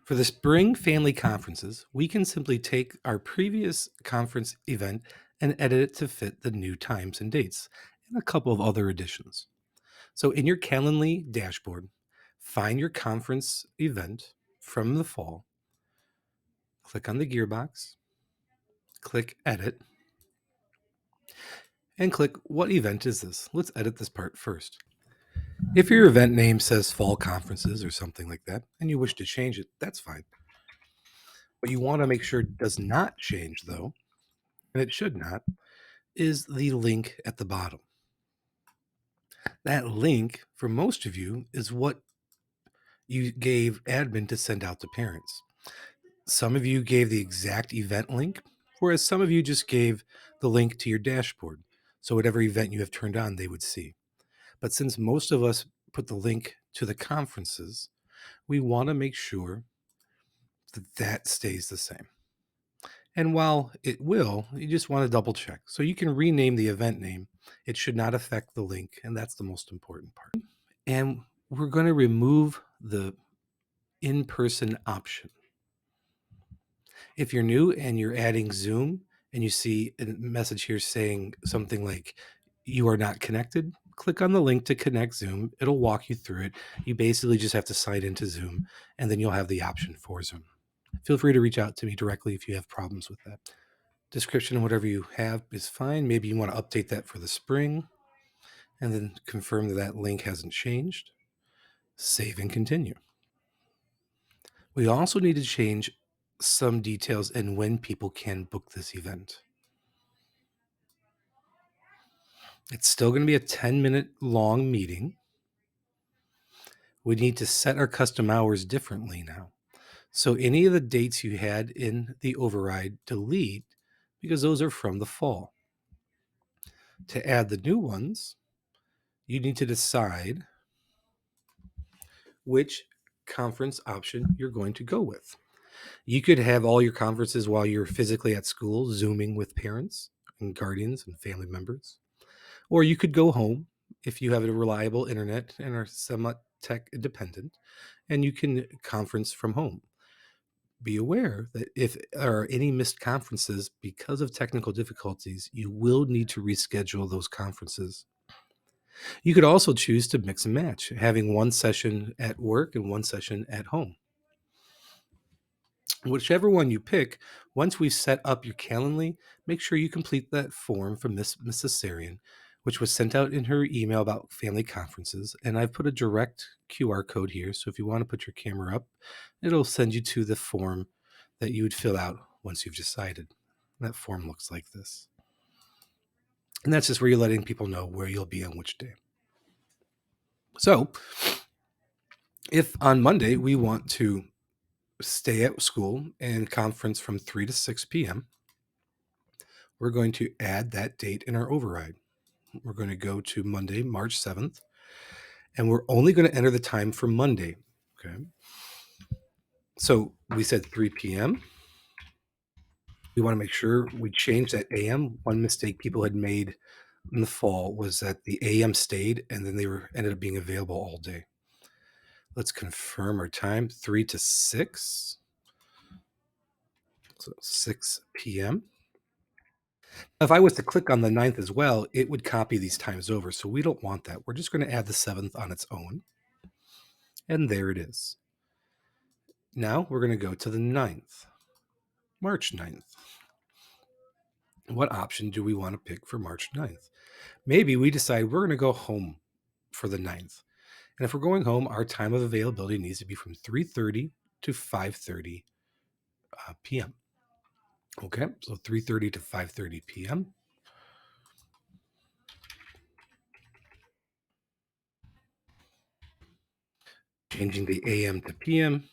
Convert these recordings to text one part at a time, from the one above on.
For the spring family conferences, we can simply take our previous conference event and edit it to fit the new times and dates and a couple of other additions. So in your Calendly dashboard, find your conference event from the fall, click on the gearbox, click edit, and click what event is this? Let's edit this part first. If your event name says fall conferences or something like that, and you wish to change it, that's fine. What you want to make sure does not change, though, and it should not, is the link at the bottom. That link, for most of you, is what you gave admin to send out to parents. Some of you gave the exact event link, whereas some of you just gave the link to your dashboard. So whatever event you have turned on, they would see. But since most of us put the link to the conferences, we want to make sure that that stays the same. And while it will, you just want to double check. So you can rename the event name. It should not affect the link, and that's the most important part. And we're going to remove the in-person option. If you're new and you're adding Zoom and you see a message here saying something like you are not connected, click on the link to connect Zoom. It'll walk you through it. You basically just have to sign into Zoom, and then you'll have the option for Zoom. Feel free to reach out to me directly if you have problems with that. Description, whatever you have is fine. Maybe you want to update that for the spring and then confirm that that link hasn't changed. Save and continue. We also need to change some details in when people can book this event. It's still going to be a 10-minute long meeting. We need to set our custom hours differently now. So any of the dates you had in the override, delete, because those are from the fall. To add the new ones, you need to decide which conference option you're going to go with. You could have all your conferences while you're physically at school, Zooming with parents and guardians and family members. Or you could go home if you have a reliable internet and are somewhat tech independent, and you can conference from home. Be aware that if there are any missed conferences because of technical difficulties, you will need to reschedule those conferences. You could also choose to mix and match, having one session at work and one session at home. Whichever one you pick, once we've set up your Calendly, make sure you complete that form from Mrs. Sarian, which was sent out in her email about family conferences. And I've put a direct QR code here. So if you want to put your camera up, it'll send you to the form that you would fill out once you've decided. That form looks like this. And that's just where you're letting people know where you'll be on which day. So if on Monday we want to stay at school and conference from 3 to 6 p.m., we're going to add that date in our override. We're going to go to Monday, March 7th, and we're only going to enter the time for Monday. Okay. So we said 3 p.m. We want to make sure we change that AM. One mistake people had made in the fall was that the AM stayed and then they ended up being available all day. Let's confirm our time, 3 to 6. So 6 p.m. If I was to click on the 9th as well, it would copy these times over. So we don't want that. We're just going to add the 7th on its own. And there it is. Now we're going to go to the 9th, March 9th. What option do we want to pick for March 9th? Maybe we decide we're going to go home for the 9th. And if we're going home, our time of availability needs to be from 3:30 to 5:30 p.m. Okay, so 3:30 to 5:30 p.m. Changing the AM to PM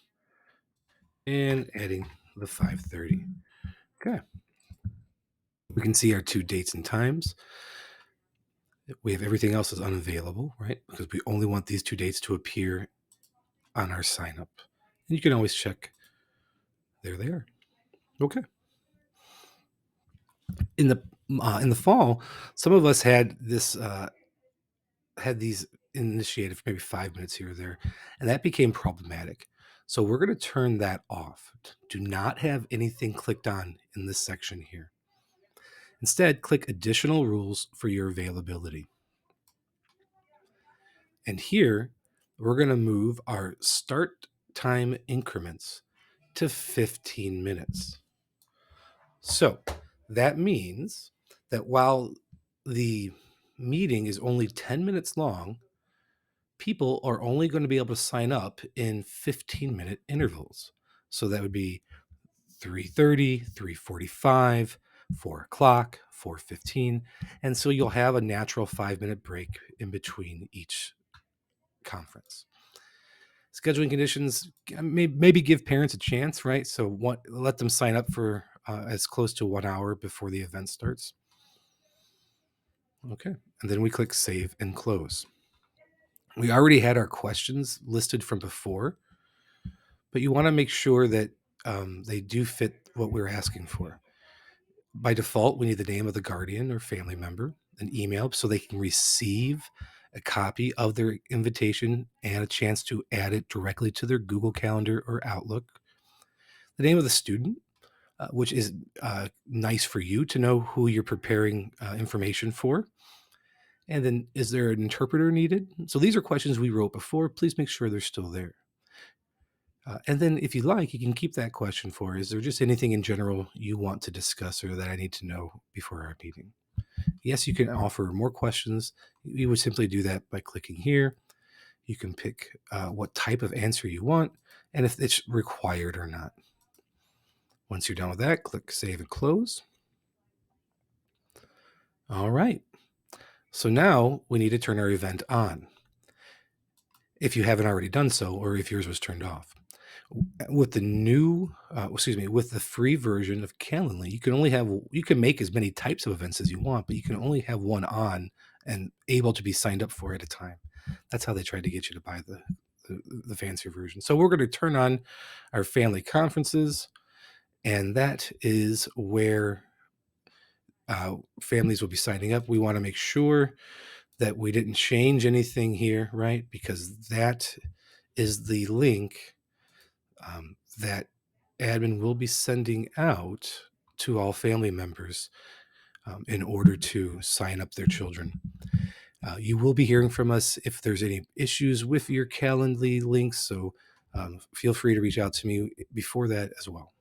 and adding the 5:30. Okay. We can see our two dates and times. We have everything else is unavailable, right? Because we only want these two dates to appear on our sign up. And you can always check. There they are. Okay. In the fall, some of us had these initiated for maybe 5 minutes here or there, and that became problematic. So we're going to turn that off. Do not have anything clicked on in this section here. Instead, click Additional Rules for your availability. And here, we're going to move our start time increments to 15 minutes. So that means that while the meeting is only 10 minutes long, people are only going to be able to sign up in 15-minute intervals. So that would be 3:30, 3:45, 4 o'clock, 4:15. And so you'll have a natural 5-minute break in between each conference. Scheduling conditions, maybe give parents a chance, right? So let them sign up for as close to 1 hour before the event starts. Okay. And then we click Save and Close. We already had our questions listed from before, but you want to make sure that they do fit what we're asking for. By default, we need the name of the guardian or family member, an email so they can receive a copy of their invitation and a chance to add it directly to their Google Calendar or Outlook. The name of the student, which is nice for you to know who you're preparing information for. And then, is there an interpreter needed? So these are questions we wrote before. Please make sure they're still there. And then, if you like, you can keep that question for, is there just anything in general you want to discuss or that I need to know before our meeting? Yes, you can offer more questions. You would simply do that by clicking here. You can pick what type of answer you want and if it's required or not. Once you're done with that, click Save and Close. All right. So now we need to turn our event on, if you haven't already done so, or if yours was turned off. With the free version of Calendly, you can make as many types of events as you want, but you can only have one on and able to be signed up for at a time. That's how they tried to get you to buy the fancier version. So we're going to turn on our family conferences, and that is where families will be signing up. We want to make sure that we didn't change anything here, right? Because that is the link that admin will be sending out to all family members in order to sign up their children. You will be hearing from us if there's any issues with your Calendly links, so feel free to reach out to me before that as well.